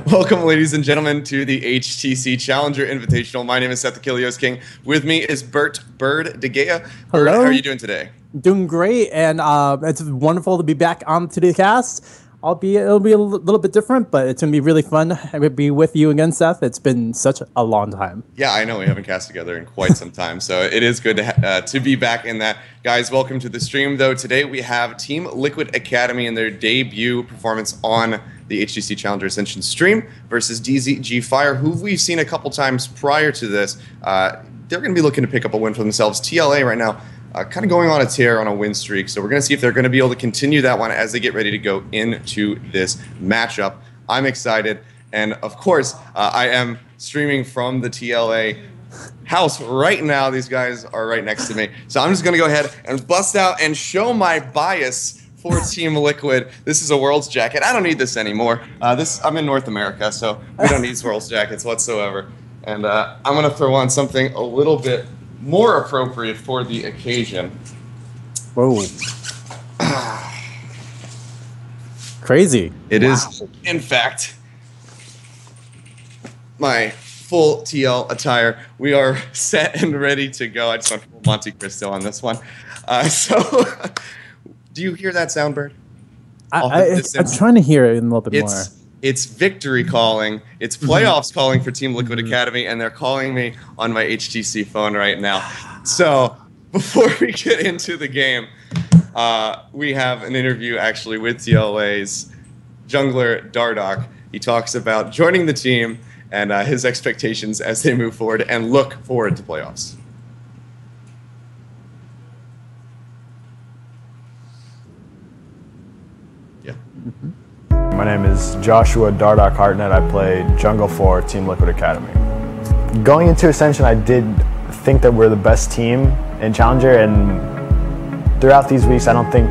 Welcome, ladies and gentlemen, to the HTC Challenger Invitational. My name is Seth Achilles King. With me is Bert Bird De Gea. Bird, Hello. how are you doing today? Doing great, and it's wonderful to be back on today's cast. It'll be a little bit different, but it's gonna be really fun to be with you again, Seth. It's been such a long time. Yeah, I know we haven't cast together in quite some time, so it is good to be back in that. Guys, welcome to the stream. Though today we have Team Liquid Academy in their debut performance on the HTC Challenger Ascension stream versus DZG Fire, who we've seen a couple times prior to this. They're going to be looking to pick up a win for themselves. TLA right now kind of going on a tear on a win streak, so we're going to see if they're going to be able to continue that one as they get ready to go into this matchup. I'm excited, and of course, I am streaming from the TLA house right now. These guys are right next to me, so I'm just going to go ahead and bust out and show my bias for Team Liquid. This is a Worlds jacket. I don't need this anymore. I'm in North America, so we don't need Worlds jackets whatsoever. And I'm going to throw on something a little bit more appropriate for the occasion. Whoa. Crazy. It is, in fact, my full TL attire. We are set and ready to go. I just went full Monte Cristo on this one. Do you hear that sound, Bird? I'm trying to hear it a little bit more. It's victory calling. It's playoffs calling for Team Liquid Academy, and they're calling me on my HTC phone right now. So before we get into the game, we have an interview actually with TLA's jungler Dardo. He talks about joining the team and his expectations as they move forward and look forward to playoffs. My name is Joshua Dardo Hartnett. I play jungle for Team Liquid Academy. Going into Ascension, I did think that we're the best team in Challenger, and throughout these weeks, I don't think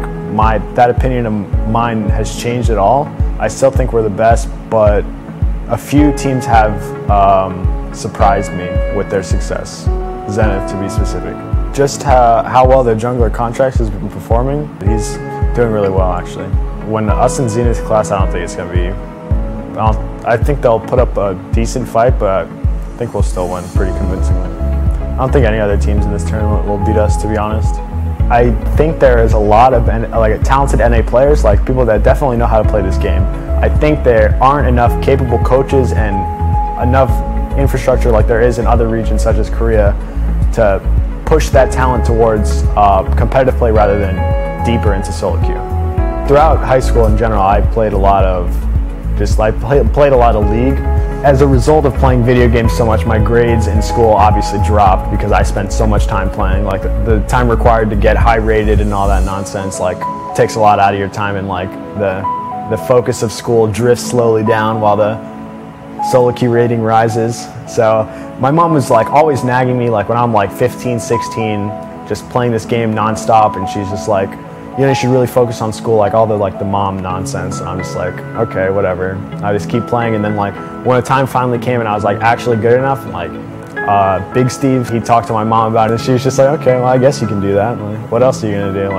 that opinion of mine has changed at all. I still think we're the best, but a few teams have surprised me with their success. Zenith, to be specific. Just how well their jungler Contracts has been performing. He's doing really well, actually. When us and Zenith class, I don't think it's going to be... I think they'll put up a decent fight, but I think we'll still win pretty convincingly. I don't think any other teams in this tournament will beat us, to be honest. I think there is a lot of talented NA players, like people that definitely know how to play this game. I think there aren't enough capable coaches and enough infrastructure like there is in other regions, such as Korea, to push that talent towards competitive play rather than deeper into solo queue. Throughout high school in general, I played a lot of played a lot of League. As a result of playing video games so much, my grades in school obviously dropped because I spent so much time playing. Like the time required to get high rated and all that nonsense, takes a lot out of your time, and the focus of school drifts slowly down while the solo queue rating rises. So my mom was always nagging me when I'm 15, 16, just playing this game nonstop, and she's just like, you should really focus on school, all the mom nonsense. And I'm just like, okay, whatever. I just keep playing, and then when the time finally came and I was actually good enough, and Big Steve, he talked to my mom about it, and she was just like, okay, well, I guess you can do that. What else are you gonna do?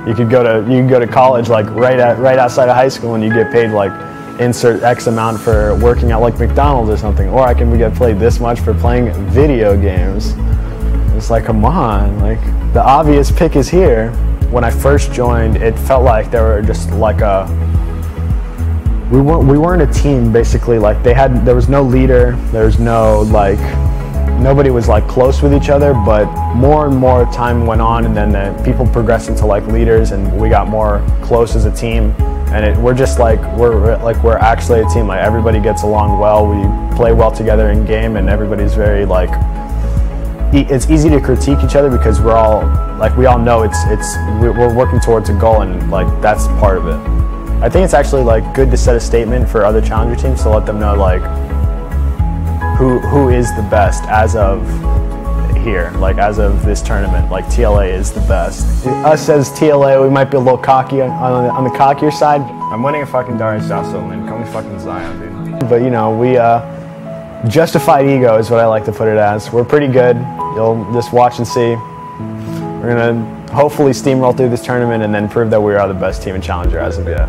You could go to college right outside of high school, and you get paid insert X amount for working at McDonald's or something, or I can get paid this much for playing video games. It's come on, the obvious pick is here. When I first joined, it felt like they were just we weren't a team, basically. There was no leader, there was no nobody was close with each other, but more and more time went on, and then people progressed into leaders, and we got more close as a team, and we're just we're actually a team. Everybody gets along well, we play well together in game, and everybody's very it's easy to critique each other because we're all we all know we're working towards a goal, and that's part of it. I think it's actually good to set a statement for other challenger teams to let them know who is the best as of here, as of this tournament. TLA is the best. Us as TLA, we might be a little cocky on the cockier side. I'm winning a fucking Darius Jocelyn, man. Call me fucking Zion, dude. But we justified ego is what I like to put it as. We're pretty good. You'll just watch and see. We're gonna hopefully steamroll through this tournament and then prove that we are the best team in Challenger as of yet.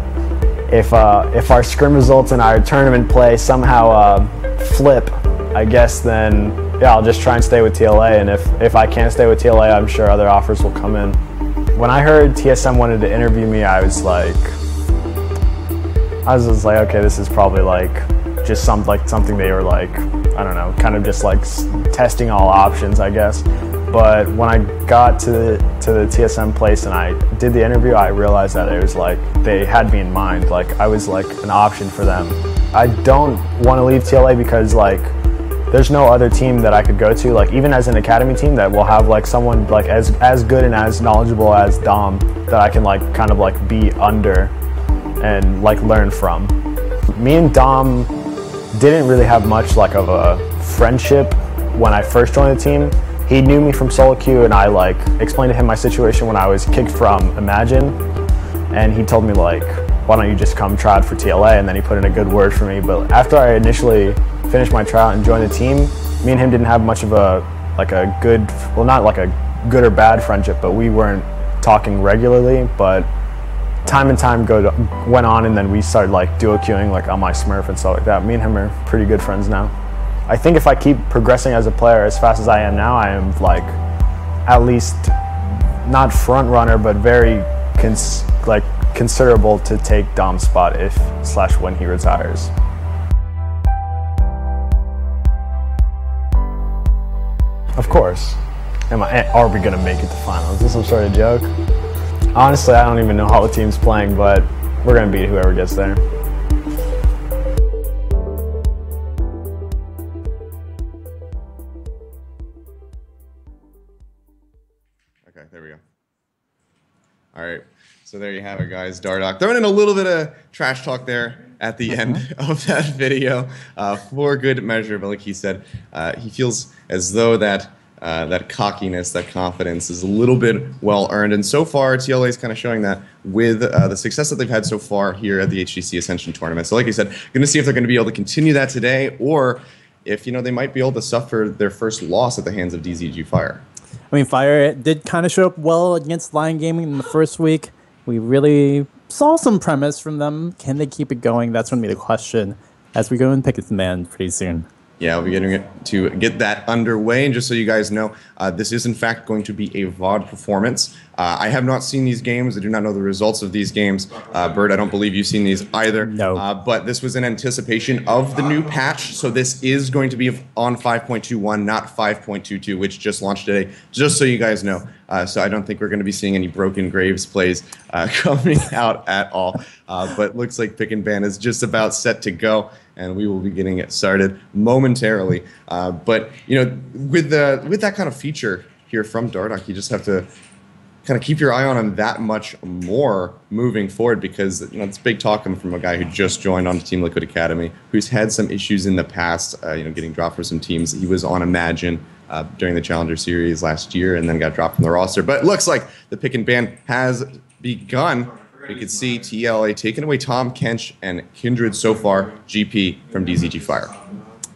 if our scrim results in our tournament play somehow flip, I guess then yeah, I'll just try and stay with TLA, and if I can't stay with TLA, I'm sure other offers will come in. When I heard TSM wanted to interview me, I was just like, okay, this is probably like just something they were like, I don't know, kind of just like testing all options, I guess. But when I got to the TSM place and I did the interview, I realized that it was like they had me in mind. Like I was like an option for them. I don't want to leave TLA because like there's no other team that I could go to, like even as an academy team that will have like someone like as good and as knowledgeable as Dom that I can like kind of like be under and like learn from. Me and Dom didn't really have much like of a friendship when I first joined the team. He knew me from solo queue, and I like explained to him my situation when I was kicked from Imagine, and he told me like, why don't you just come try out for TLA, and then he put in a good word for me. But after I initially finished my tryout and joined the team, me and him didn't have much of a good, well not like a good or bad friendship, but we weren't talking regularly. But time and time went on, and then we started like duo queuing like on my Smurf and stuff like that. Me and him are pretty good friends now. I think if I keep progressing as a player as fast as I am now, I am like at least not front runner, but very considerable to take Dom's spot when he retires. Of course. Are we gonna make it to finals? Is this some sort of joke? Honestly, I don't even know how the team's playing, but we're gonna beat whoever gets there. Okay, there we go. All right, so there you have it, guys. Dardo throwing in a little bit of trash talk there at the end of that video for good measure. But like he said, he feels as though that cockiness, that confidence is a little bit well earned. And so far, TLA is kind of showing that with the success that they've had so far here at the HTC Ascension tournament. So like I said, going to see if they're going to be able to continue that today, or if they might be able to suffer their first loss at the hands of DZG Fire. I mean, Fire did kind of show up well against Lion Gaming in the first week. We really saw some premise from them. Can they keep it going? That's going to be the question as we go and pick its man pretty soon. Yeah, we'll be getting to get that underway. And just so you guys know, this is in fact going to be a VOD performance. I have not seen these games. I do not know the results of these games. Bird, I don't believe you've seen these either. No. But this was in anticipation of the new patch. So this is going to be on 5.21, not 5.22, which just launched today, just so you guys know. So I don't think we're going to be seeing any Broken Graves plays coming out at all. But looks like Pick and Ban is just about set to go, and we will be getting it started momentarily. But with that kind of feature here from Dardo, you just have to kind of keep your eye on him that much more moving forward, because it's big talk coming from a guy who just joined on Team Liquid Academy, who's had some issues in the past, getting dropped for some teams. He was on Imagine during the Challenger Series last year, and then got dropped from the roster. But it looks like the Pick and Ban has begun. You can see TLA taking away Tom Kench and Kindred so far. GP from DZG Fire.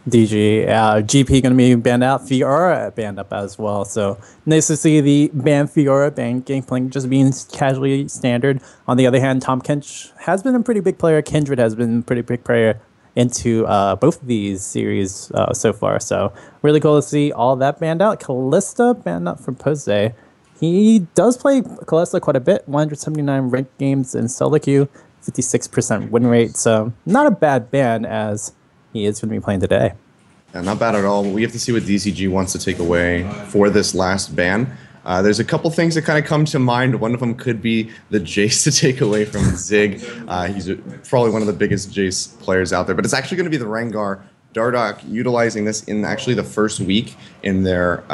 GP going to be banned out. Fiora banned up as well. So nice to see the ban Fiora, ban Gangplank just being casually standard. On the other hand, Tom Kench has been a pretty big player. Kindred has been a pretty big player into both of these series so far. So really cool to see all that banned out. Callista banned out from Pose. He does play Callista quite a bit, 179 ranked games in solo queue, 56% win rate, so not a bad ban as he is going to be playing today. Yeah, not bad at all. We have to see what DZG wants to take away for this last ban. There's a couple things that kind of come to mind. One of them could be the Jace to take away from Zig. He's probably one of the biggest Jace players out there, but it's actually going to be the Rengar. Dardo utilizing this in actually the first week in their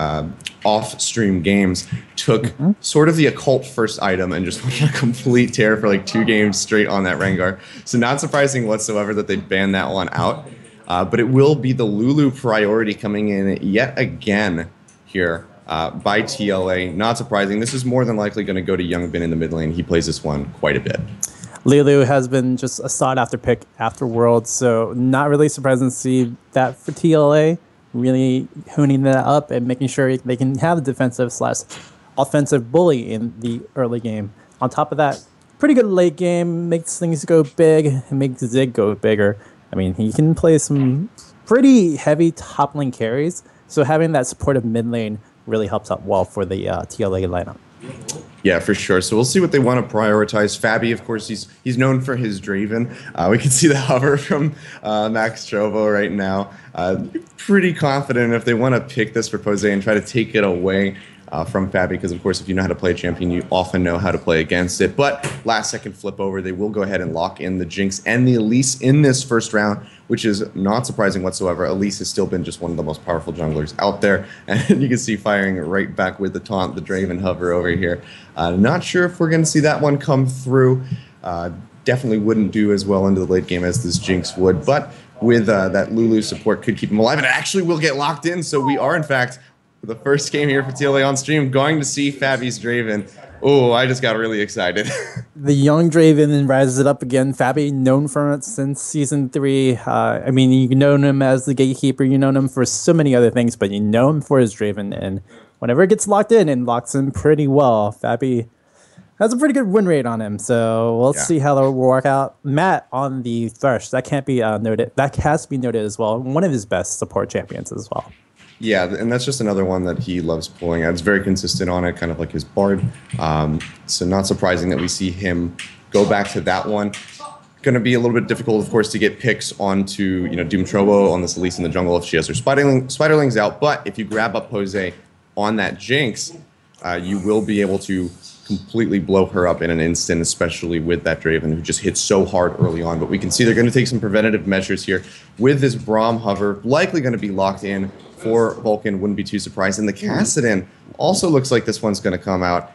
off-stream games, took sort of the occult first item and just went on a complete tear for like 2 games straight on that Rengar. So not surprising whatsoever that they banned that one out. But it will be the Lulu priority coming in yet again here by TLA. Not surprising. This is more than likely going to go to Youngbin in the mid lane. He plays this one quite a bit. Lulu has been just a sought-after pick after Worlds, so not really surprising to see that for TLA, really honing that up and making sure they can have a defensive/offensive bully in the early game. On top of that, pretty good late game, makes things go big, and makes Zig go bigger. I mean, he can play some pretty heavy top lane carries, so having that supportive mid lane really helps out well for the TLA lineup. Yeah, for sure. So we'll see what they want to prioritize. Fabi, of course, he's known for his Draven. We can see the hover from Max Trovo right now. Pretty confident if they want to pick this for Pose and try to take it away from Fabi, because of course if you know how to play a champion, you often know how to play against it. But last second flip over, they will go ahead and lock in the Jinx and the Elise in this first round, which is not surprising whatsoever. Elise has still been just one of the most powerful junglers out there, and you can see firing right back with the taunt, the Draven hover over here. Not sure if we're going to see that one come through. Definitely wouldn't do as well into the late game as this Jinx would, but with that Lulu support could keep him alive, and it actually will get locked in. So we are, in fact, the first game here for TLA on stream, going to see Fabi's Draven. Oh, I just got really excited. The young Draven rises it up again. Fabi, known for it since Season 3. I mean, you know him as the Gatekeeper. You know him for so many other things, but you know him for his Draven. And whenever it gets locked in, and locks in pretty well, Fabi has a pretty good win rate on him. So we'll see how that will work out. Matt on the Thresh, that can't be noted. That has to be noted as well. One of his best support champions as well. Yeah, and that's just another one that he loves pulling out. It's very consistent on it, kind of like his Bard. So not surprising that we see him go back to that one. Going to be a little bit difficult, of course, to get picks onto Doom Trovo on this Elise in the jungle if she has her Spiderlings out. But if you grab up Jose on that Jinx, you will be able to completely blow her up in an instant, especially with that Draven who just hits so hard early on. But we can see they're going to take some preventative measures here with this Braum hover, likely going to be locked in for Vulcan. Wouldn't be too surprised. And the Kassadin also looks like this one's going to come out.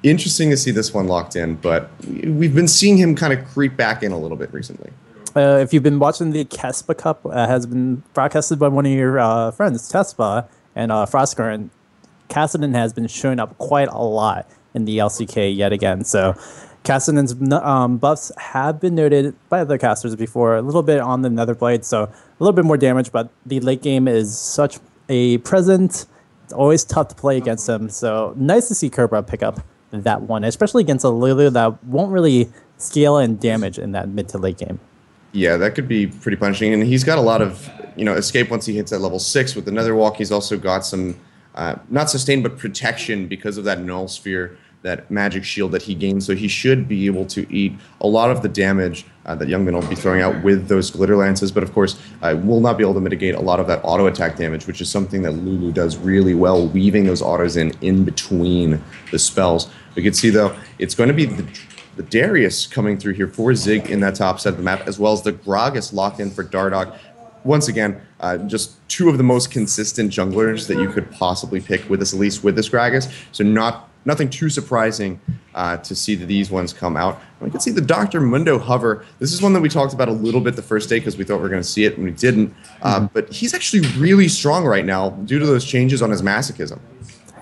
Interesting to see this one locked in, but we've been seeing him kind of creep back in a little bit recently. If you've been watching the Kespa Cup, has been broadcasted by one of your friends, Tespa and Frostcurrent, Kassadin has been showing up quite a lot in the LCK yet again. So Kassadin's buffs have been noted by other casters before, a little bit on the Netherblade, so a little bit more damage, but the late game is such a present. It's always tough to play against him, so nice to see Kerber pick up that one, especially against a Lulu that won't really scale and damage in that mid to late game. Yeah, that could be pretty punishing, and he's got a lot of escape once he hits that level 6 with the Nether Walk. He's also got some not sustain but protection because of that Null Sphere, that magic shield that he gained, so he should be able to eat a lot of the damage that Youngman will be throwing out with those Glitter Lances, but of course will not be able to mitigate a lot of that auto attack damage, which is something that Lulu does really well, weaving those autos in between the spells. We can see though, it's going to be the Darius coming through here for Zig in that top set of the map, as well as the Gragas locked in for Dardo. Once again, just two of the most consistent junglers that you could possibly pick with this Elise, with this Gragas, so nothing too surprising to see that these ones come out. And we can see the Dr. Mundo hover. This is one that we talked about a little bit the first day because we thought we were going to see it and we didn't. But he's actually really strong right now due to those changes on his masochism.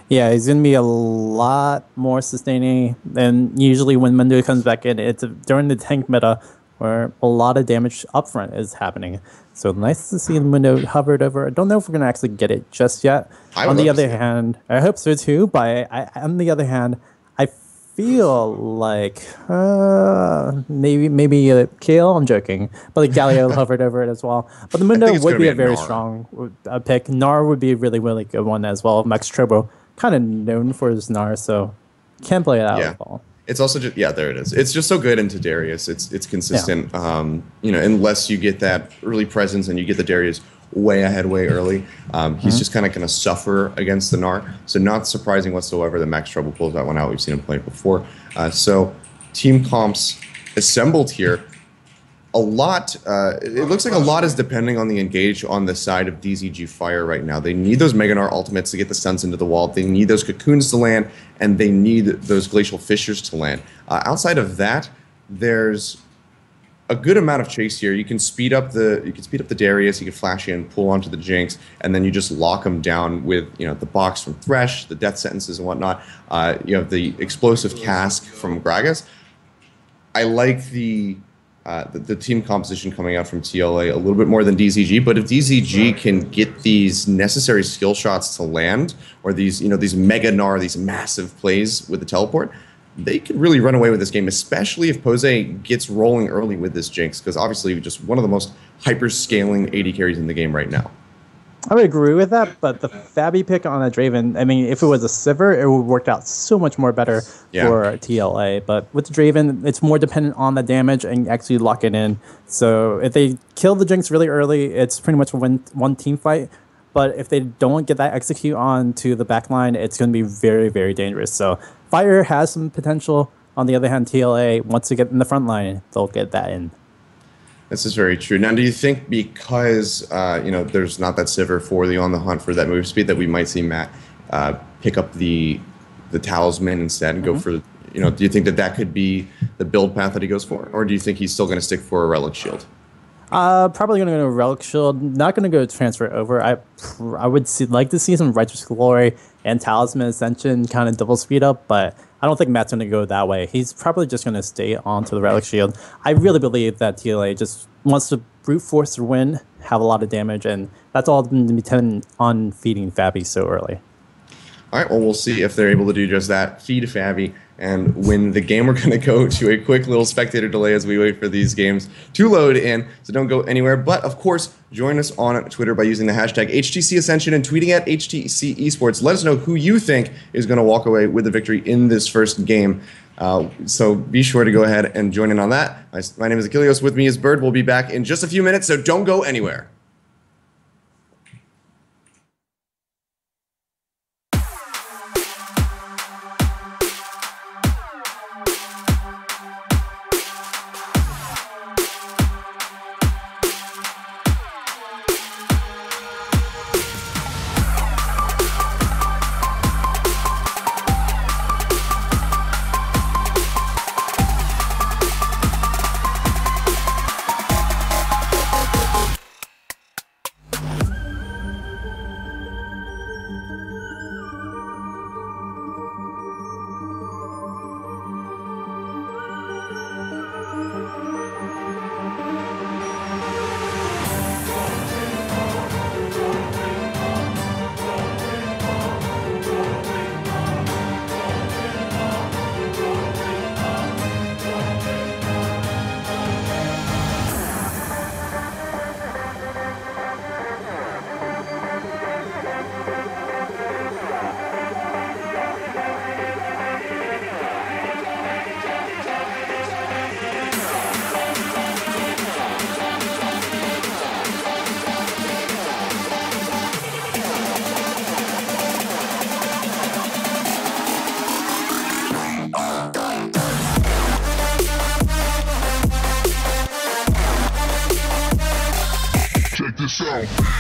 Yeah, he's going to be a lot more sustaining than usually when Mundo comes back in. It's during the tank meta where a lot of damage upfront is happening. So nice to see Mundo hovered over. I don't know if we're going to actually get it just yet. On the other hand, I hope so too, but on the other hand, I feel like maybe Kale, I'm joking, but like Galio hovered over it as well. But the Mundo would be a very strong pick. Gnar would be a really, really good one as well. Max Trobo, kind of known for his Gnar, so can't play it out at all. It's also just, there it is. It's just so good into Darius. It's consistent. Unless you get that early presence and you get the Darius way ahead, way early, he's just kind of going to suffer against the Gnar. So not surprising whatsoever that Max Trouble pulls that one out. We've seen him play it before. So team comps assembled here. A lot, it looks like a lot is depending on the engage on the side of DZG Fire right now. They need those Mega Gnar ultimates to get the stuns into the wall. They need those cocoons to land, and they need those glacial fissures to land. Outside of that, there's a good amount of chase here. You can speed up the Darius, you can flash in, pull onto the Jinx, and then you just lock them down with the box from Thresh, the death sentences and whatnot. You have the explosive cask from Gragas. I like the team composition coming out from TLA a little bit more than DZG, but if DZG can get these necessary skill shots to land, or these Mega Gnar, these massive plays with the teleport, they could really run away with this game, especially if Pose gets rolling early with this Jinx, because obviously just one of the most hyper-scaling AD carries in the game right now. I would agree with that, but the Fabi pick on a Draven, I mean, if it was a Sivir, it would work out so much more better for TLA. But with the Draven, it's more dependent on the damage and actually lock it in. So if they kill the Jinx really early, it's pretty much one team fight. But if they don't get that execute onto the backline, it's going to be very, very dangerous. So Fire has some potential. On the other hand, TLA, once they get in the front line, they'll get that in. This is very true. Now, do you think because there's not that Sivir for the on the hunt for that move speed that we might see Matt pick up the talisman instead and go for do you think that could be the build path that he goes for, or do you think he's still going to stick for a relic shield? Probably going to go to Relic Shield. Not going to go transfer over. I would like to see some Righteous Glory and Talisman Ascension kind of double speed up, but I don't think Matt's going to go that way. He's probably just going to stay onto the Relic Shield. I really believe that TLA just wants to brute force the win, have a lot of damage, and that's all dependent on feeding Fabi so early. All right, well, we'll see if they're able to do just that, feed Fabi and win the game. We're going to go to a quick little spectator delay as we wait for these games to load in, so don't go anywhere. But, of course, join us on Twitter by using the hashtag HTC Ascension and tweeting at HTC Esports. Let us know who you think is going to walk away with the victory in this first game. So be sure to go ahead and join in on that. My name is Achilleos. With me is Bird. We'll be back in just a few minutes, so don't go anywhere. this out.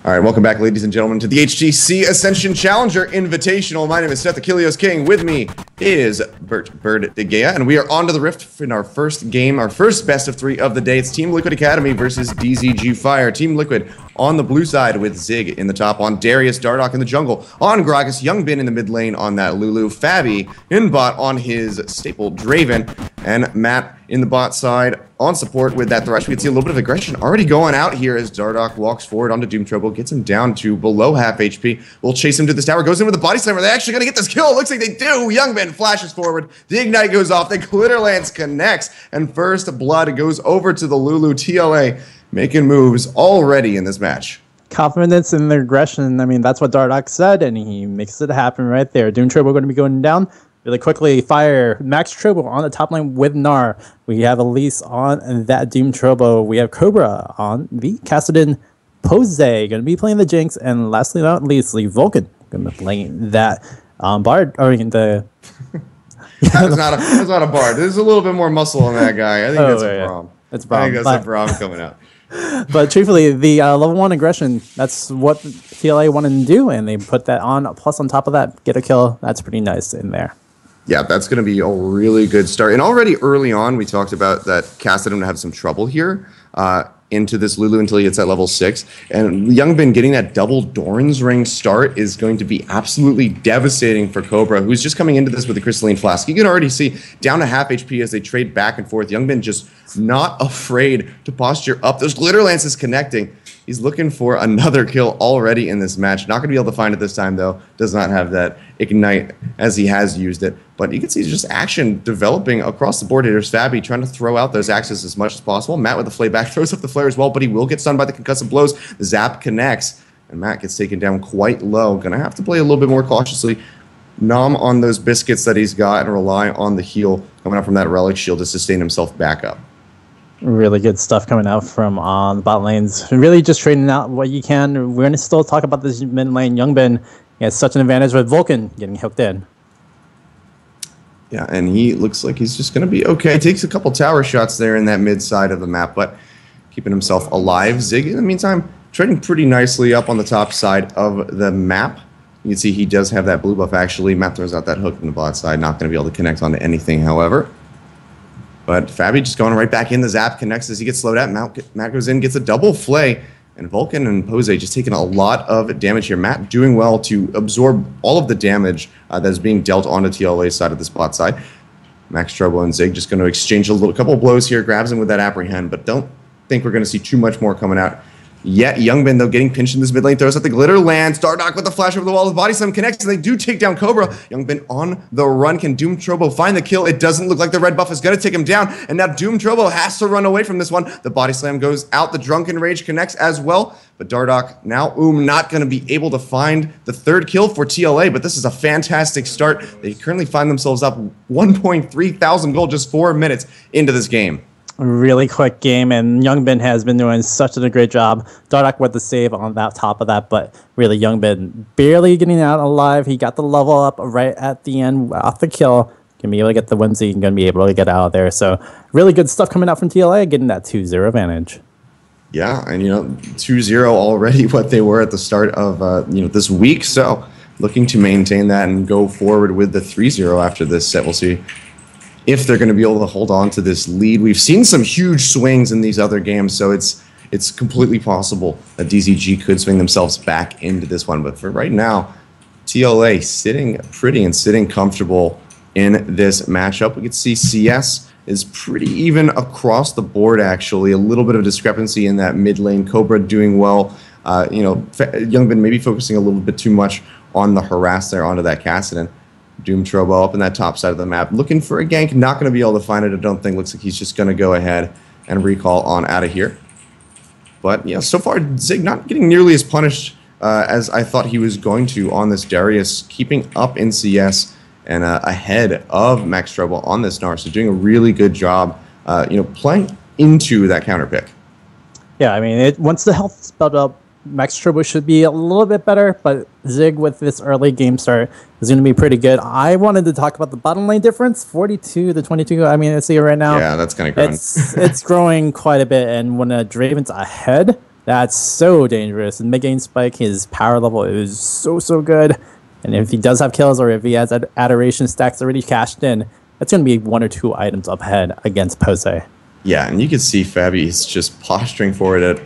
All right, welcome back, ladies and gentlemen, to the HTC Ascension Challenger Invitational. My name is Seth Achilles King. With me is Bert Bird De Gea, and we are on to the Rift in our first game, our first best of 3 of the day. It's Team Liquid Academy versus DZG Fire. Team Liquid on the blue side with Zig in the top, on Darius, Dardock in the jungle, on Gragas, Youngbin in the mid lane on that Lulu, Fabi in bot on his staple Draven, and Matt in the bot side on support with that Thresh. We can see a little bit of aggression already going out here as Dardock walks forward onto Doom Trouble, gets him down to below half HP. We'll chase him to this tower, goes in with the body slam. Are they actually going to get this kill? It looks like they do. Youngman flashes forward, the ignite goes off, the glitter lance connects, and first blood goes over to the Lulu. TLA making moves already in this match. Confidence in their aggression. I mean, that's what Dardock said, and he makes it happen right there. Doom Trouble going to be going down. Really quickly, Fire, Max Trouble on the top lane with Gnar. We have Elise on that Doom Trouble. We have Cobra on the Kassadin Pose. Going to be playing the Jinx. And lastly, not leastly, Vulcan going to be playing that Bard. Or the... that's not a Bard. There's a little bit more muscle on that guy. I think that's a Braum. That's Braum. I think that's a Braum coming out. But truthfully, the level 1 aggression, that's what TLA wanted to do. And they put that on. Plus, on top of that, get a kill. That's pretty nice in there. Yeah, that's going to be a really good start. And already early on, we talked about that Kassadin would have some trouble here into this Lulu until he gets at level 6. And Youngbin getting that double Doran's Ring start is going to be absolutely devastating for Cobra, who's just coming into this with a Crystalline Flask. You can already see down to half HP as they trade back and forth. Youngbin just not afraid to posture up. Those glitter lances connecting. He's looking for another kill already in this match. Not going to be able to find it this time, though. Does not have that ignite as he has used it. But you can see just action developing across the board here. There's Fabi trying to throw out those axes as much as possible. Matt with the flayback throws up the flare as well, but he will get stunned by the concussive blows. The zap connects. and Matt gets taken down quite low. Gonna have to play a little bit more cautiously. Nom on those biscuits that he's got and rely on the heal coming up from that relic shield to sustain himself back up. Really good stuff coming out from the bot lanes. Really just trading out what you can. We're going to still talk about this mid lane. Youngbin has such an advantage with Vulcan getting hooked in. Yeah, and he looks like he's just going to be okay. Takes a couple tower shots there in that mid side of the map, but keeping himself alive. Zig, in the meantime, trading pretty nicely up on the top side of the map. You can see he does have that blue buff, actually. Matt throws out that hook from the bot side. Not going to be able to connect onto anything, however. But Fabi just going right back in. The zap connects as he gets slowed out. Matt goes in, gets a double flay. And Vulcan and Pose just taking a lot of damage here. Matt doing well to absorb all of the damage that is being dealt onto TLA's side of the spot side. Max Trouble and Zig just going to exchange a couple of blows here. Grabs him with that apprehend, but don't think we're going to see too much more coming out yet. Youngbin, though, getting pinched in this mid lane, throws out the glitter, lands. Dardo with the flash over the wall. The body slam connects, and they do take down Cobra. Youngbin on the run. Can Doom Trobo find the kill? It doesn't look like the red buff is going to take him down, and now Doom Trobo has to run away from this one. The body slam goes out. The Drunken Rage connects as well, but Dardock now not going to be able to find the third kill for TLA, but this is a fantastic start. They currently find themselves up 1.3 thousand gold just 4 minutes into this game. Really quick game, and Youngbin has been doing such a great job. Dardock with the save on that top of that, but really Youngbin barely getting out alive. He got the level up right at the end off the kill. Gonna be able to get the whimsy and gonna be able to get out of there. So really good stuff coming out from TLA, getting that 2-0 advantage. Yeah, and 2-0 already what they were at the start of this week. So looking to maintain that and go forward with the 3-0 after this set. We'll see if they're going to be able to hold on to this lead. We've seen some huge swings in these other games, so it's completely possible that DZG could swing themselves back into this one. But for right now, TLA sitting pretty and sitting comfortable in this matchup. We can see CS is pretty even across the board, actually. A little bit of discrepancy in that mid lane. Cobra doing well. Youngbin maybe focusing a little bit too much on the harass there onto that Kassadin. Doom Trobo up in that top side of the map, looking for a gank, not going to be able to find it, I don't think. Looks like he's just going to go ahead and recall on out of here. But yeah, so far Zig not getting nearly as punished as I thought he was going to on this Darius, keeping up in CS and ahead of Max Trouble on this Gnar, so doing a really good job, playing into that counter pick. Yeah, I mean, once the health is built up, Max Turbo should be a little bit better, but Zig with this early game start is going to be pretty good. I wanted to talk about the bottom lane difference, 42 to 22. I mean, I see it right now. Yeah, that's kind of growing. It's growing quite a bit, and when Draven's ahead, that's so dangerous. And mid-game spike, his power level is so good. And if he does have kills, or if he has adoration stacks already cashed in, that's going to be 1 or 2 items up ahead against Pose. Yeah, and you can see Fabi is just posturing forward at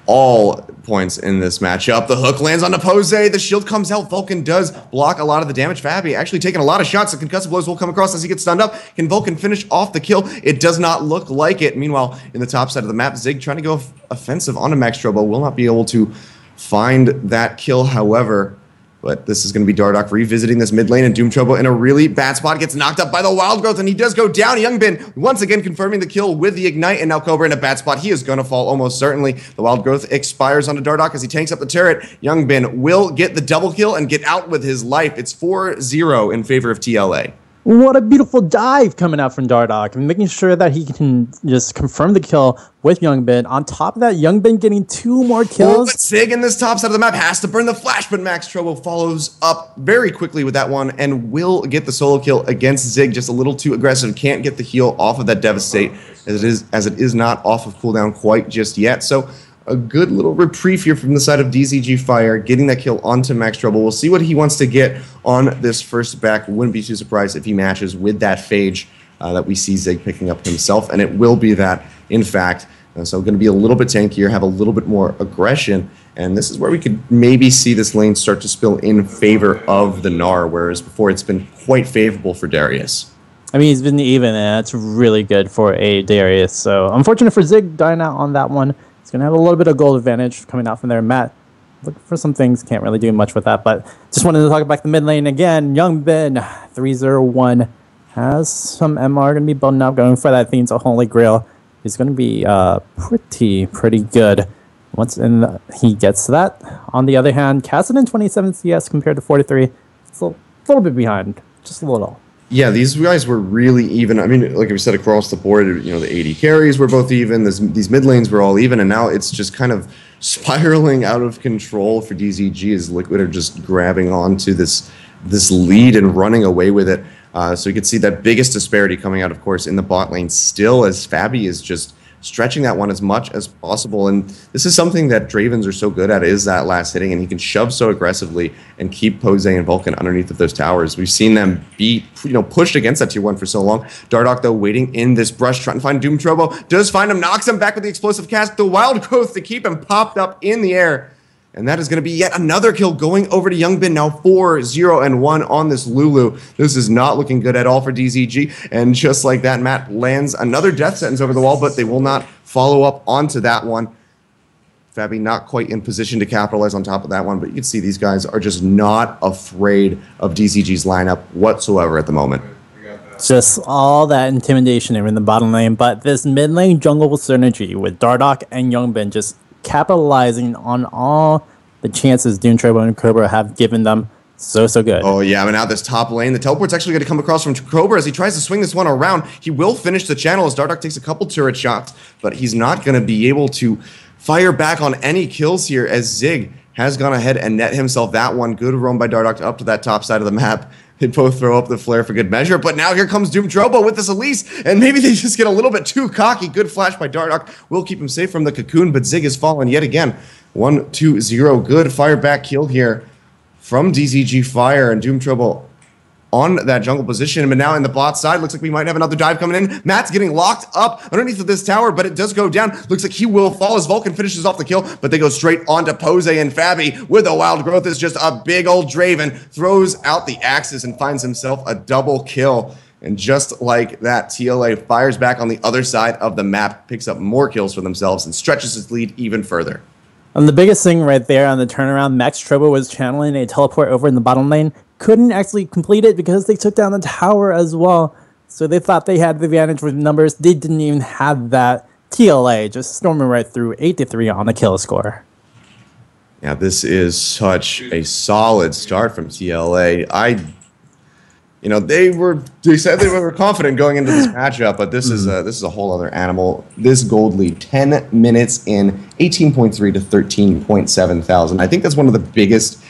all points in this matchup. The hook lands on the Pose. The shield comes out. Vulcan does block a lot of the damage. Fabi actually taking a lot of shots. The concussive blows will come across as he gets stunned up. Can Vulcan finish off the kill? It does not look like it. Meanwhile, in the top side of the map, Zig trying to go offensive onto Max Trobo. Will not be able to find that kill, however. But this is going to be Dardock revisiting this mid lane, and Doom Trobo in a really bad spot gets knocked up by the Wild Growth, and he does go down. Youngbin once again confirming the kill with the Ignite, and now Cobra in a bad spot. He is going to fall almost certainly. The Wild Growth expires onto Dardock as he tanks up the turret. Youngbin will get the double kill and get out with his life. It's 4-0 in favor of TLA. What a beautiful dive coming out from Dardock, and making sure that he can just confirm the kill with Youngbin. On top of that, Youngbin getting 2 more kills. Zig in this top side of the map has to burn the flash, but Max Trobo follows up very quickly with that one and will get the solo kill against Zig. Just a little too aggressive. Can't get the heal off of that Devastate as it is not off of cooldown quite just yet. So a good little reprieve here from the side of DZG Fire, getting that kill onto Max Trouble. We'll see what he wants to get on this first back. Wouldn't be too surprised if he matches with that Phage that we see Zig picking up himself, and it will be that, in fact. So going to be a little bit tankier, have a little bit more aggression, and this is where we could maybe see this lane start to spill in favor of the Gnar, whereas before it's been quite favorable for Darius. I mean, he's been even, and that's really good for a Darius. So unfortunate for Zig dying out on that one. He's going to have a little bit of gold advantage coming out from there. Matt, looking for some things. Can't really do much with that, but just wanted to talk about the mid lane again. Youngbin, 3-0-1, has some MR going to be building up, going for that Themes of Holy Grail. He's going to be pretty good. Once he gets to that. On the other hand, Cassidy 27 CS compared to 43. It's a little bit behind, just a little. Yeah, these guys were really even. I mean, like we said, across the board, you know, the 80 carries were both even. These mid lanes were all even, and now it's just kind of spiraling out of control for DZG as Liquid are just grabbing onto this lead and running away with it. So you can see that biggest disparity coming out, of course, in the bot lane still, as Fabi is just stretching that one as much as possible. And this is something that Dravens are so good at, is that last hitting, and he can shove so aggressively and keep Pose and Vulcan underneath of those towers. We've seen them be, pushed against that tier 1 for so long. Dardo, though, waiting in this brush, trying to find Doom Turbo, does find him, knocks him back with the explosive cast, the wild growth to keep him popped up in the air. And that is going to be yet another kill going over to Youngbin, now 4-0-1 on this Lulu. This is not looking good at all for DZG. And just like that, Matt lands another death sentence over the wall, but they will not follow up onto that one. Fabi not quite in position to capitalize on top of that one, but you can see these guys are just not afraid of DZG's lineup whatsoever at the moment. Just all that intimidation in the bottom lane, but this mid lane jungle synergy with Dardo and Youngbin just capitalizing on all the chances Doom Turbo and Cobra have given them. So good. Oh, yeah. I mean, now this top lane, the teleport's actually going to come across from Cobra as he tries to swing this one around. He will finish the channel as Dardo takes a couple turret shots, but he's not going to be able to fire back on any kills here as Zig has gone ahead and net himself that one. Good roam by Dardo up to that top side of the map. They both throw up the flare for good measure, but now here comes Doom Turbo with this Elise, and maybe they just get a little bit too cocky. Good flash by Dardo will keep him safe from the cocoon, but Zig has fallen yet again. 1-2-0. Good fire back kill here from DZG Fire, and Doom Turbo on that jungle position. But now in the bot side, looks like we might have another dive coming in. Matt's getting locked up underneath of this tower, but it does go down. Looks like he will fall as Vulcan finishes off the kill, but they go straight onto Pose and Fabi with a wild growth. Is just a big old Draven, throws out the axes and finds himself a double kill. And just like that, TLA fires back on the other side of the map, picks up more kills for themselves, and stretches his lead even further. And the biggest thing right there on the turnaround, Max Trobo was channeling a teleport over in the bottom lane. Couldn't actually complete it because they took down the tower as well. So they thought they had the advantage with numbers. They didn't even have that. TLA just storming right through 8-3 on the kill score. Yeah, this is such a solid start from TLA. They said they were confident going into this matchup, but this is a whole other animal. This gold lead, 10 minutes in, 18.3 to 13.7 thousand. I think that's one of the biggest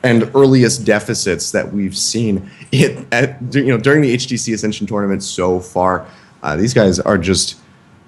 and earliest deficits that we've seen during the HTC Ascension tournament so far. These guys are just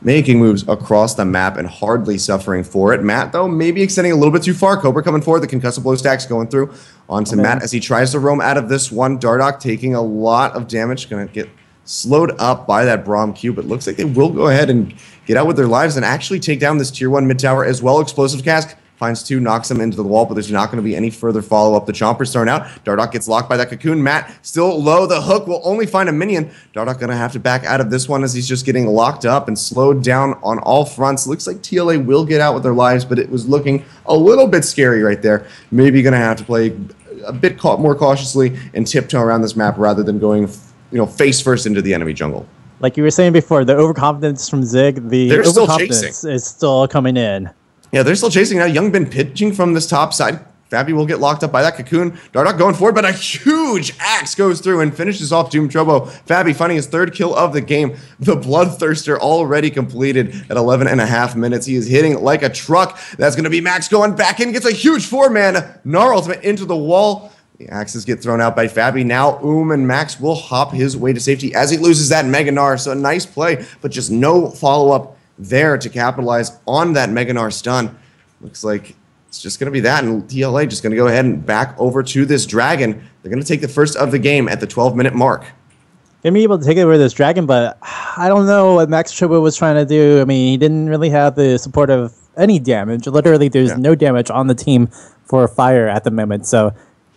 making moves across the map and hardly suffering for it. Matt, though, maybe extending a little bit too far. Cobra coming forward, the concussive blow stacks going through onto Matt as he tries to roam out of this one. Dardo taking a lot of damage, going to get slowed up by that Braum Q, but looks like they will go ahead and get out with their lives and actually take down this tier 1 mid tower as well. Explosive cast finds 2, knocks him into the wall, but there's not going to be any further follow-up. The Chomper's thrown out. Dardo gets locked by that cocoon. Matt still low. The hook will only find a minion. Dardo going to have to back out of this one as he's just getting locked up and slowed down on all fronts. Looks like TLA will get out with their lives, but it was looking a little bit scary right there. Maybe going to have to play a bit more cautiously and tiptoe around this map rather than going face first into the enemy jungle. Like you were saying before, the overconfidence from Zig, They're still chasing. Is still coming in. Yeah, they're still chasing now. Youngbin pitching from this top side. Fabi will get locked up by that cocoon. Dardo going forward, but a huge axe goes through and finishes off Doom Turbo. Fabi finding his 3rd kill of the game. The Bloodthirster already completed at 11.5 minutes. He is hitting like a truck. That's going to be Max going back in. Gets a huge 4-man Gnar ultimate into the wall. The axes get thrown out by Fabi. Now and Max will hop his way to safety as he loses that Mega Gnar. So a nice play, but just no follow-up there to capitalize on that Mega Gnar stun. Looks like it's just going to be that, and TLA just going to go ahead and back over to this dragon. They're going to take the first of the game at the 12-minute mark. They're going to be able to take over this dragon, but I don't know what Max Chobo was trying to do. I mean, he didn't really have the support of any damage. Literally, there's no damage on the team for fire at the moment, so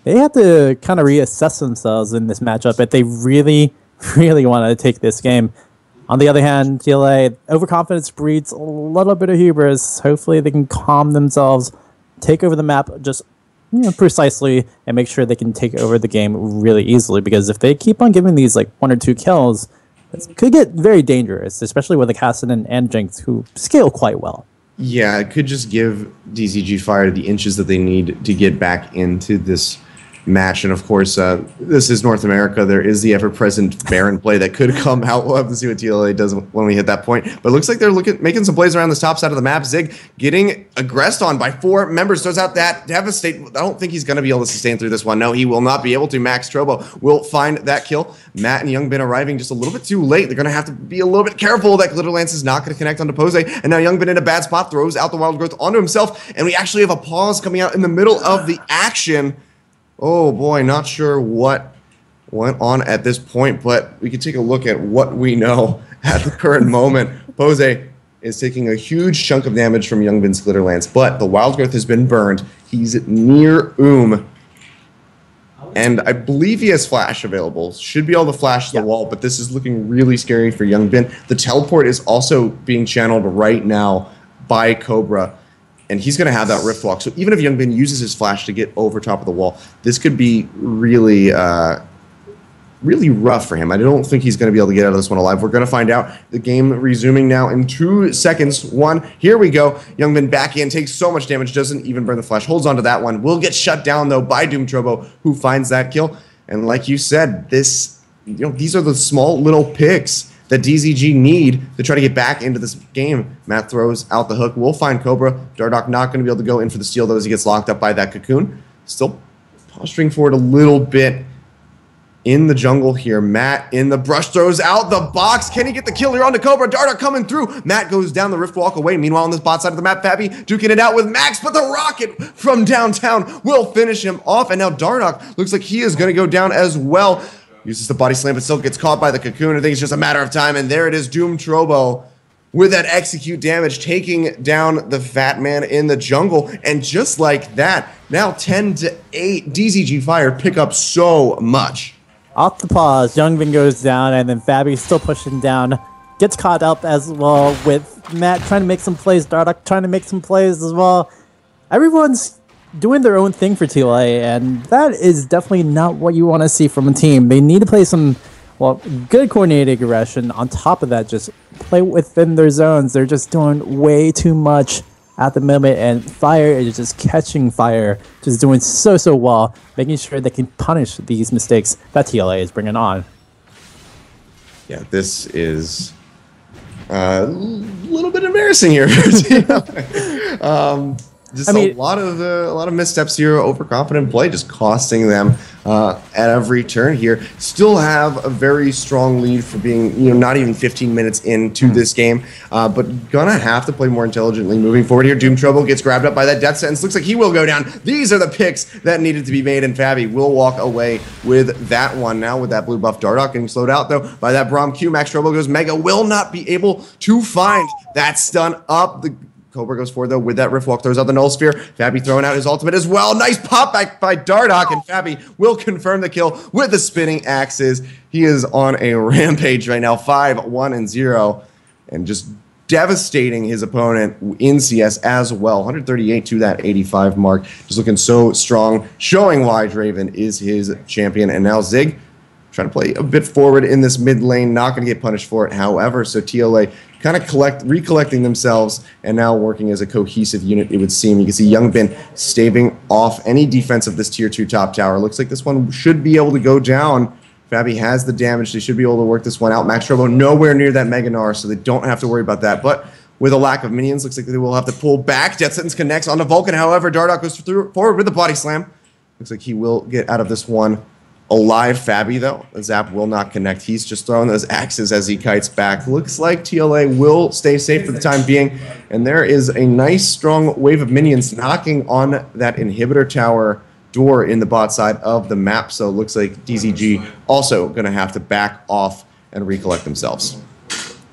they have to kind of reassess themselves in this matchup if they really, really want to take this game. On the other hand, TLA, overconfidence breeds a little bit of hubris. Hopefully they can calm themselves, take over the map just precisely, and make sure they can take over the game really easily. Because if they keep on giving these 1 or 2 kills, it could get very dangerous, especially with the Cassidy and Jinx, who scale quite well. Yeah, it could just give DZG Fire the inches that they need to get back into this match. And of course, this is North America. There is the ever-present Baron play that could come out. We'll have to see what TLA does when we hit that point. But it looks like they're making some plays around this top side of the map. Zig getting aggressed on by 4 members. Throws out that Devastate. I don't think he's going to be able to sustain through this one. No, he will not be able to. Max Trobo will find that kill. Matt and Youngbin arriving just a little bit too late. They're going to have to be a little bit careful that Glitter Lance is not going to connect onto Pose. And now Youngbin in a bad spot throws out the Wild Growth onto himself. And we actually have a pause coming out in the middle of the action. Oh boy, not sure what went on at this point, but we can take a look at what we know at the current moment. Pose is taking a huge chunk of damage from Youngbin's Glitter Lance, but the Wild Growth has been burned. He's near and I believe he has Flash available. Should be able to flash the wall, but this is looking really scary for Youngbin. The teleport is also being channeled right now by Cobra. And he's going to have that Rift Walk. So even if Youngbin uses his flash to get over top of the wall, this could be really, really rough for him. I don't think he's going to be able to get out of this one alive. We're going to find out. The game resuming now in 2 seconds. 1, here we go. Youngbin back in, takes so much damage, doesn't even burn the flash. Holds on to that one. Will get shut down, though, by Doom Trobo, who finds that kill. And like you said, these are the small little picks that DZG need to try to get back into this game. Matt throws out the hook. We'll find Cobra. Dardock not going to be able to go in for the steal, though, as he gets locked up by that cocoon. Still posturing forward a little bit in the jungle here. Matt in the brush, throws out the box. Can he get the kill here onto Cobra? Dardock coming through. Matt goes down the Rift Walk away. Meanwhile, on this bot side of the map, Fabby duking it out with Max, but the rocket from downtown will finish him off. And now Dardock looks like he is going to go down as well. Uses the body slam, but still gets caught by the cocoon. I think it's just a matter of time. And there it is, Doom Trobo with that execute damage, taking down the fat man in the jungle. And just like that, now 10-8, DZG Fire pick up so much. Off the pause, Youngbin goes down, and then Fabby's still pushing down. Gets caught up as well with Matt trying to make some plays, Dardock trying to make some plays as well. Everyone's doing their own thing for TLA, and that is definitely not what you want to see from a team. They need to play some, well, good coordinated aggression. On top of that, just play within their zones. They're just doing way too much at the moment, and Fire is just catching fire, just doing so well, making sure they can punish these mistakes that TLA is bringing on. Yeah, this is a little bit embarrassing here for TLA. Just a lot of missteps here, overconfident play, just costing them at every turn here. Still have a very strong lead for being, not even 15 minutes into this game, but gonna have to play more intelligently moving forward here. Doom Trouble gets grabbed up by that death sentence. Looks like he will go down. These are the picks that needed to be made, and Fabby will walk away with that one. Now with that blue buff, Dardock getting slowed out though by that Braum Q. Max Trouble goes Mega, will not be able to find that stun up. The Cobra goes forward, though, with that Rift Walk, throws out the Null Sphere. Fabby throwing out his ultimate as well. Nice pop back by Dardock, and Fabby will confirm the kill with the spinning axes. He is on a rampage right now, 5-1-0, and just devastating his opponent in CS as well. 138 to that 85 mark. Just looking so strong, showing why Draven is his champion. And now Zig trying to play a bit forward in this mid lane, not going to get punished for it. However, so TLA kind of recollecting themselves and now working as a cohesive unit, it would seem. You can see Youngbin staving off any defense of this tier 2 top tower. Looks like this one should be able to go down. Fabby has the damage. They should be able to work this one out. Max Turbo nowhere near that Mega Gnar, so they don't have to worry about that. But with a lack of minions, looks like they will have to pull back. Death Sentence connects onto Vulcan. However, Dardock goes forward with the body slam. Looks like he will get out of this one alive. Fabby, though, the zap will not connect. He's just throwing those axes as he kites back. Looks like TLA will stay safe for the time being. And there is a nice, strong wave of minions knocking on that inhibitor tower door in the bot side of the map. So it looks like DZG also going to have to back off and recollect themselves.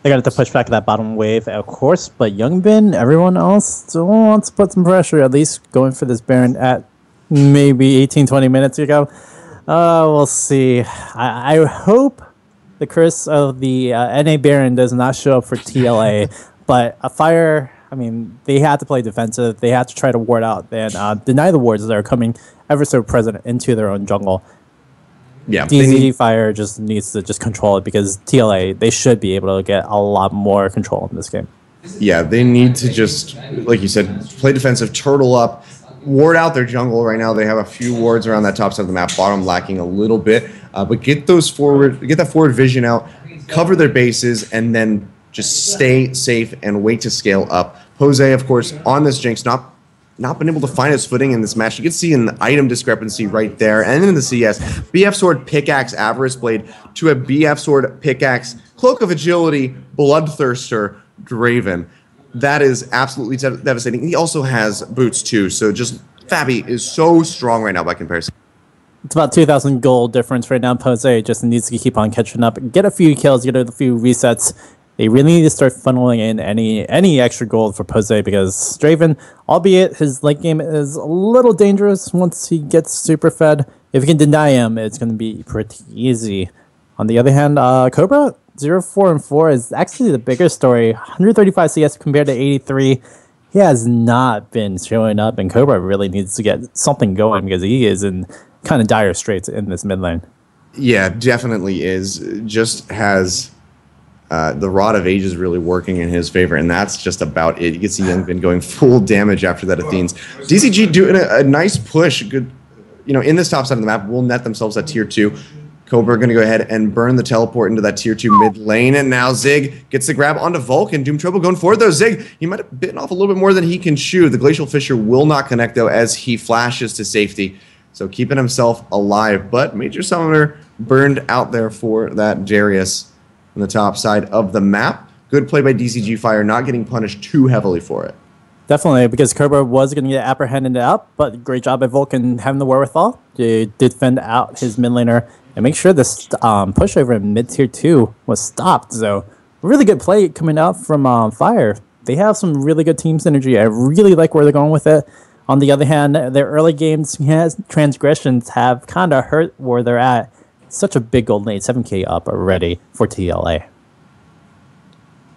They got to push back that bottom wave, of course, but Youngbin, everyone else still wants to put some pressure, at least going for this Baron at maybe 18-20 minutes ago. We'll see. I hope the curse of the NA Baron does not show up for TLA, but a Fire, I mean, they have to play defensive. They have to try to ward out and deny the wards that are coming ever so present into their own jungle. Yeah, DZG Fire just needs to just control it, because TLA, they should be able to get a lot more control in this game. Yeah, they need to just, like you said, play defensive, turtle up, ward out their jungle. Right now they have a few wards around that top side of the map, bottom lacking a little bit, but get that forward vision out, cover their bases, and then just stay safe and wait to scale up. Jose, of course, on this Jinx, not been able to find his footing in this match. You can see an item discrepancy right there. And in the CS, BF Sword Pickaxe Avarice Blade to a BF Sword Pickaxe Cloak of Agility Bloodthirster Draven. That is absolutely devastating. He also has boots too, so just Fabi is so strong right now by comparison. It's about 2,000 gold difference right now. Pose just needs to keep on catching up, get a few kills, get a few resets. They really need to start funneling in any extra gold for Pose, because Draven, albeit his late game is a little dangerous once he gets super fed. If you can deny him, it's going to be pretty easy. On the other hand, Cobra 0-4-4 is actually the bigger story. 135 CS compared to 83. He has not been showing up, and Cobra really needs to get something going because he is in kind of dire straits in this mid lane. Yeah, definitely is. Just has the Rod of Ages really working in his favor, and that's just about it. You can see Youngbin going full damage after that Athene's. DZG doing a nice push. Good, in this top side of the map, will net themselves at tier 2. Cobra going to go ahead and burn the teleport into that tier 2 mid lane, and now Zig gets the grab onto Vulcan. Doom Trouble going forward though. Zig, he might have bitten off a little bit more than he can chew. The Glacial Fissure will not connect though as he flashes to safety. So keeping himself alive, but Major Summoner burned out there for that Darius on the top side of the map. Good play by DZG Fire, not getting punished too heavily for it. Definitely, because Cobra was going to get apprehended out, but great job by Vulcan having the wherewithal to defend out his mid laner and make sure this push over in mid tier 2 was stopped. So really good play coming out from Fire. They have some really good team synergy. I really like where they're going with it. On the other hand, their early games transgressions have kind of hurt where they're at. Such a big gold lane, 7k up already for TLA.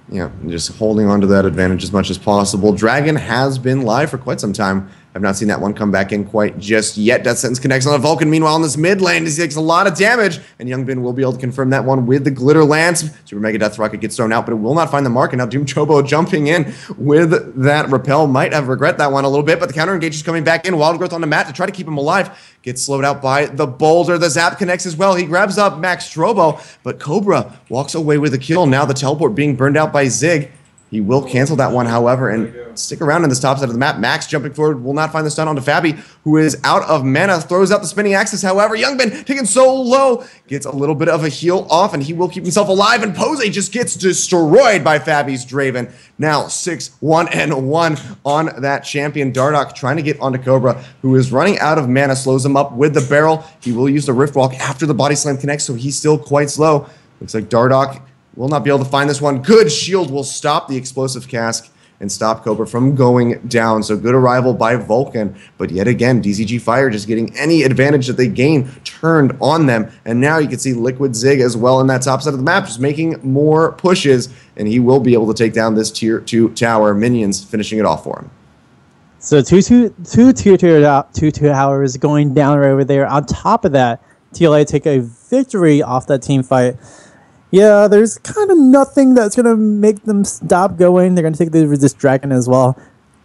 Yeah, just holding on to that advantage as much as possible. Dragon has been live for quite some time. I've not seen that one come back in quite just yet. Death Sentence connects on a Vulcan. Meanwhile, in this mid lane, he takes a lot of damage, and Youngbin will be able to confirm that one with the Glitter Lance. Super Mega Death Rocket gets thrown out, but it will not find the mark, and now Doom Chobo jumping in with that Repel. Might have regret that one a little bit, but the counter engage is coming back in. Wild Growth on the mat to try to keep him alive. Gets slowed out by the Boulder. The Zap connects as well. He grabs up Max Strobo, but Cobra walks away with a kill. Now the teleport being burned out by Zig. He will cancel that one, however, and stick around in this top side of the map. Max jumping forward will not find the stun onto Fabi, who is out of mana, throws out the spinning axis. However, Youngbin taken so low, gets a little bit of a heal off, and he will keep himself alive, and Pose just gets destroyed by Fabi's Draven. Now 6-1-1 on that champion. Dardo trying to get onto Cobra, who is running out of mana, slows him up with the barrel. He will use the Rift Walk after the body slam connects, so he's still quite slow. Looks like Dardo will not be able to find this one. Good shield will stop the explosive cask and stop Cobra from going down. So good arrival by Vulcan. But yet again, DZG Fire just getting any advantage that they gain turned on them. And now you can see Liquid Zig as well in that top side of the map, just making more pushes. And he will be able to take down this tier 2 tower. Minions finishing it off for him. So two tier 2 towers going down right over there. On top of that, TLA take a victory off that team fight. Yeah, there's kind of nothing that's going to make them stop going. They're going to take this dragon as well.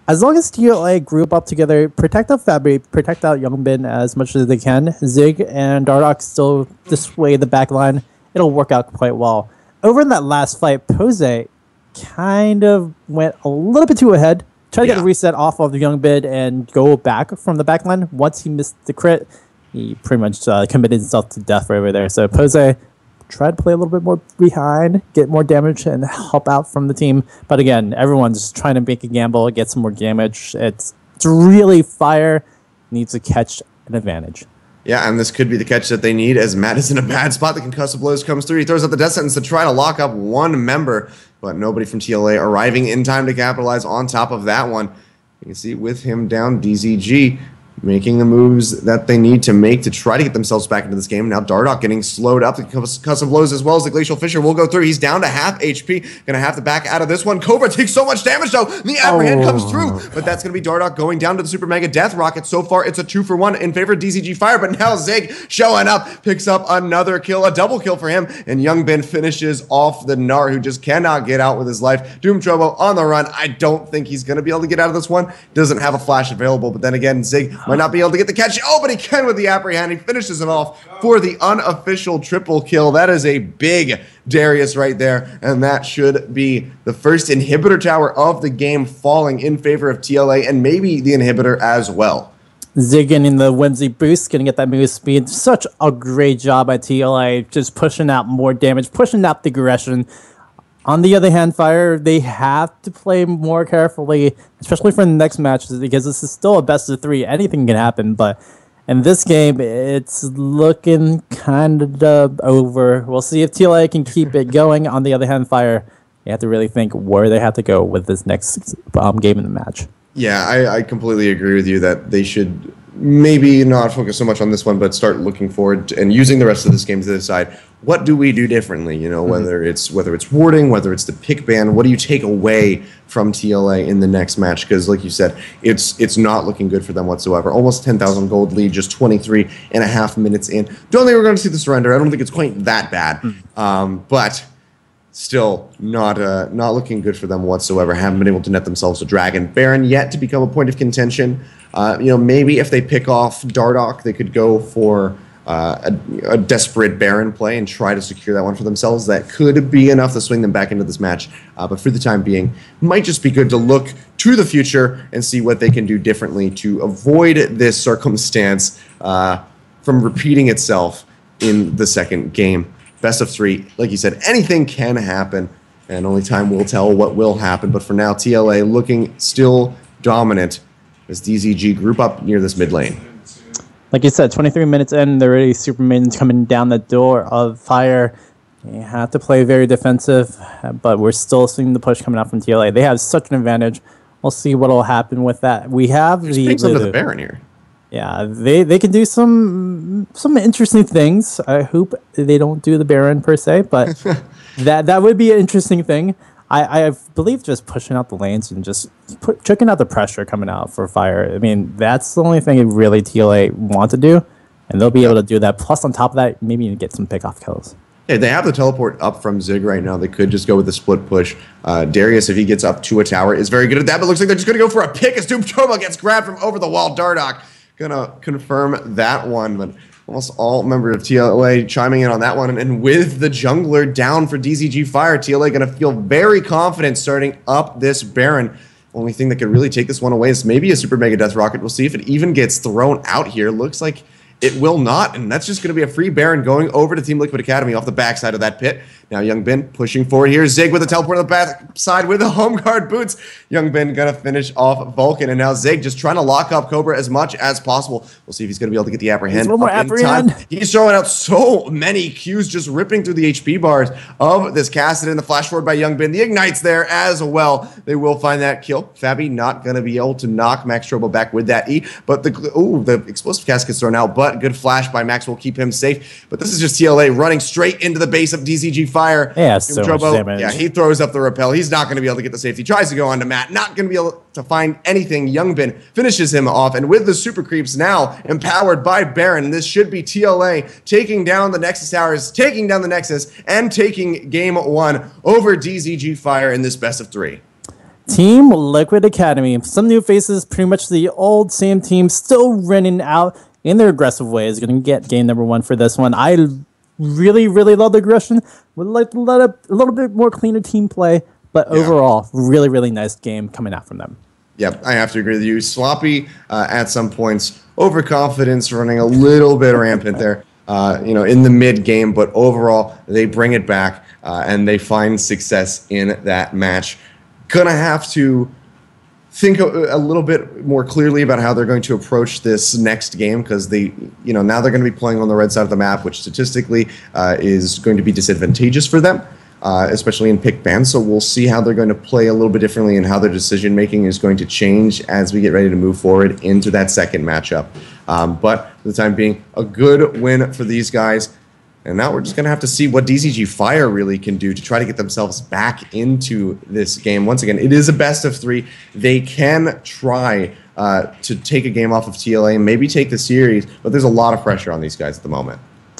As long as TLA group up together, protect out Fabi, protect out Youngbin as much as they can, Zig and Dardo still dissuade the back line, it'll work out quite well. Over in that last fight, Pose kind of went a little bit too ahead, tried to get a reset off of the Youngbin and go back from the back line. Once he missed the crit, he pretty much committed himself to death right over there. So Pose try to play a little bit more behind, get more damage, and help out from the team. But again, everyone's just trying to make a gamble, get some more damage. It's really Fire needs to catch an advantage. Yeah, and this could be the catch that they need as Matt is in a bad spot. The concussive blows comes through. He throws out the Death Sentence to try to lock up one member, but nobody from TLA arriving in time to capitalize on top of that one. You can see with him down, DZG making the moves that they need to make to try to get themselves back into this game. Now Dardo getting slowed up. The concussive blows as well as the Glacial Fissure will go through. He's down to half HP. Going to have to back out of this one. Cobra takes so much damage though. The apprehend comes through, but that's going to be Dardo going down to the Super Mega Death Rocket. So far, it's a 2-for-1 in favor of DZG Fire, but now Zig showing up, picks up another kill, a double kill for him, and Young Ben finishes off the Gnar, who just cannot get out with his life. Doom Trobo on the run. I don't think he's going to be able to get out of this one. Doesn't have a flash available, but then again, Zig might not be able to get the catch. Oh, but he can with the apprehend. He finishes it off for the unofficial triple kill. That is a big Darius right there, and that should be the first inhibitor tower of the game falling in favor of TLA and maybe the inhibitor as well. Zig getting the whimsy boost, going to get that move speed. Such a great job by TLA, just pushing out more damage, pushing out the aggression. On the other hand, Fire, they have to play more carefully, especially for the next matches, because this is still a best of 3. Anything can happen, but in this game, it's looking kind of over. We'll see if TLA can keep it going. On the other hand, Fire, you have to really think where they have to go with this next game in the match. Yeah, I completely agree with you that they should maybe not focus so much on this one, but start looking forward to, and using the rest of this game to decide what do we do differently. You know, whether it's warding, whether it's the pick ban. What do you take away from TLA in the next match? Because, like you said, it's not looking good for them whatsoever. Almost 10,000 gold lead, just 23.5 minutes in. Don't think we're going to see the surrender. I don't think it's quite that bad, but still not looking good for them whatsoever. Haven't been able to net themselves a Dragon Baron yet to become a point of contention. You know, maybe if they pick off Dardo, they could go for a desperate Baron play and try to secure that one for themselves. That could be enough to swing them back into this match. But for the time being, might just be good to look to the future and see what they can do differently to avoid this circumstance from repeating itself in the second game. Best of 3, like you said, anything can happen, and only time will tell what will happen. But for now, TLA looking still dominant as DZG group up near this mid lane. Like you said, 23 minutes in, they're already Superman's coming down the door of Fire. You have to play very defensive, but we're still seeing the push coming out from TLA. They have such an advantage. We'll see what will happen with that. We have the Baron here. Yeah, they can do some interesting things. I hope they don't do the Baron per se, but that would be an interesting thing. I believe just pushing out the lanes and just checking out the pressure coming out for Fire. I mean, that's the only thing really TLA want to do, and they'll be able to do that. Plus, on top of that, maybe you get some pick-off kills. Yeah, they have the teleport up from Zig right now. They could just go with the split push. Darius, if he gets up to a tower, is very good at that, but looks like they're just going to go for a pick as Doom Turbo gets grabbed from over the wall. Dardo gonna confirm that one, but almost all members of TLA chiming in on that one. And with the jungler down for DZG Fire, TLA gonna feel very confident starting up this Baron. Only thing that could really take this one away is maybe a Super Mega Death Rocket. We'll see if it even gets thrown out here. Looks like it will not, and that's just going to be a free Baron going over to Team Liquid Academy off the backside of that pit. Now Young Ben pushing forward here. Zig with a teleport on the backside with the home guard boots. Young Ben going to finish off Vulcan, and now Zig just trying to lock up Cobra as much as possible. We'll see if he's going to be able to get the apprehend. One more apprehend. He's throwing out so many Qs, just ripping through the HP bars of this Cassidon. The flash forward by Young Ben. The Ignite's there as well. They will find that kill. Fabi not going to be able to knock Max Turbo back with that E, but the explosive cast gets thrown out, but good flash by Max will keep him safe. But this is just TLA running straight into the base of DZG Fire. Yeah, so much damage. Yeah, he throws up the rappel. He's not going to be able to get the safety. Tries to go on to Matt. Not going to be able to find anything. Young Ben finishes him off. And with the super creeps now empowered by Baron, this should be TLA taking down the Nexus Towers, taking down the Nexus, and taking game 1 over DZG Fire in this best of 3. Team Liquid Academy. Some new faces, pretty much the old same team, still running out in their aggressive ways. Going to get game number 1 for this one. I really, really love the aggression. Would like to let a little bit more cleaner team play, but overall, really, really nice game coming out from them. Yep, I have to agree with you. Sloppy at some points, overconfidence running a little bit rampant there, in the mid game, but overall, they bring it back and they find success in that match. Gonna have to think a little bit more clearly about how they're going to approach this next game, because now they're going to be playing on the red side of the map, which statistically is going to be disadvantageous for them. especially in pick bans. So we'll see how they're going to play a little bit differently and how their decision making is going to change as we get ready to move forward into that second matchup. But for the time being, a good win for these guys. And now we're just going to have to see what DZG Fire really can do to try to get themselves back into this game. Once again, it is a best of 3. They can try to take a game off of TLA, maybe take the series, but there's a lot of pressure on these guys at the moment.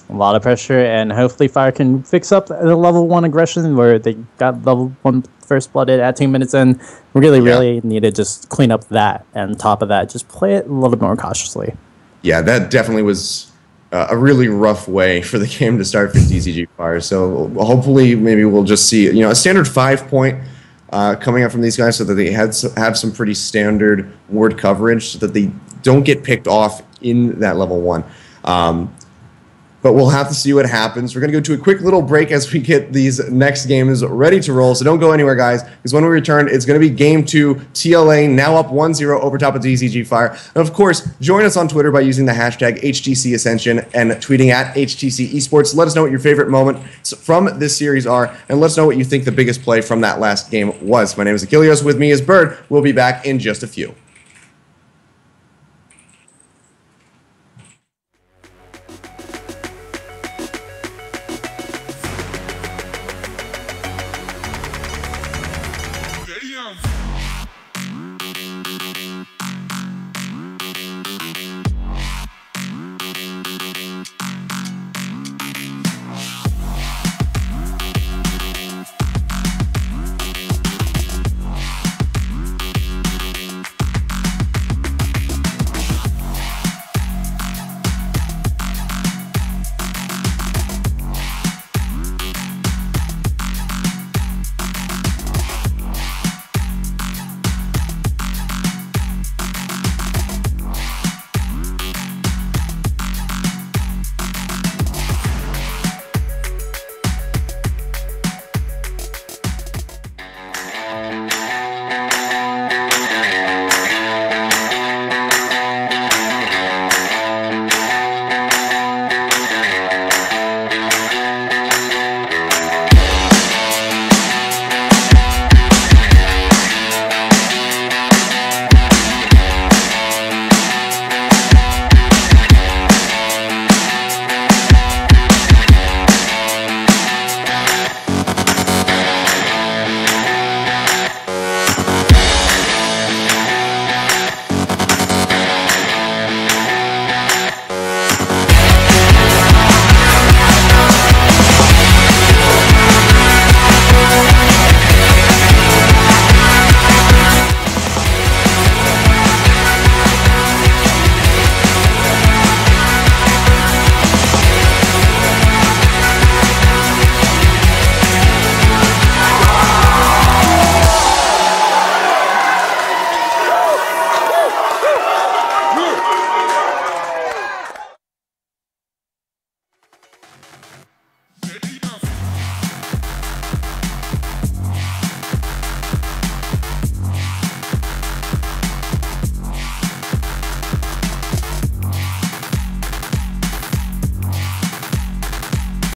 A lot of pressure, and hopefully Fire can fix up the level 1 aggression where they got level 1 first blooded at 2 minutes in. Really need to just clean up that, and on top of that, just play it a little bit more cautiously. Yeah, that definitely was a really rough way for the game to start for DZG Fire. So hopefully maybe we'll just see a standard 5-point coming up from these guys so that they have some pretty standard ward coverage so that they don't get picked off in that level 1. But we'll have to see what happens. We're going to go to a quick little break as we get these next games ready to roll. So don't go anywhere, guys, because when we return, it's going to be Game 2, TLA, now up 1-0 over top of DZG Fire. And, of course, join us on Twitter by using the hashtag HTC Ascension and tweeting at HTC Esports. Let us know what your favorite moments from this series are, and let us know what you think the biggest play from that last game was. My name is Achilles. With me is Bird. We'll be back in just a few.